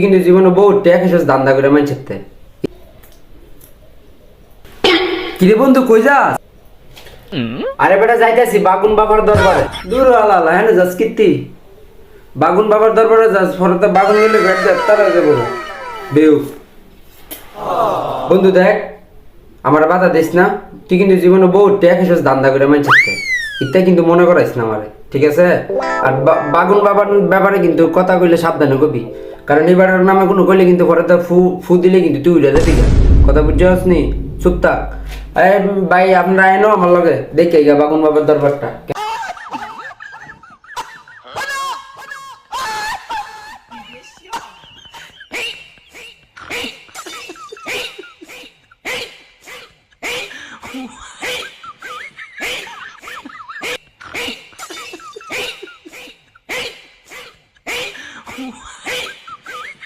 কিন্তু জীবনে বহু ট্যাক এসে দান্দা করে মানছে। কিরে বন্ধু কই যাস? আরে বেটা যাইতাছি বাগুন বাবার দরবারে। দূর আল্লাহ হ্যাঁ যাস কীর্তি বাগুন বাবার দরবারে যাস ফরতে বাগুন গেলে ভেট দেয় তারা যাবো না বেউ। বন্ধু দেখ আমার বাধা দিস না, তুই কিন্তু জীবনে বহু ট্যাক এসে দান্দা করে মানছে। ইত্যা কিন্তু মনে করাইস না আমারে, ঠিক আছে? আর বাগুন বাবার ব্যাপারে কিন্তু কথা কইলে সাবধানে কবি, কারণ এবার নামে কোনো কইলে কিন্তু পরে তো ফু ফু দিলে কিন্তু তুই উড়ে যাবি। কথা বুঝছস নি? চুপ থাক। ভাই আপনারা আইনো আমার লগে দেখে গা বাগুন বাবার দরবারটা।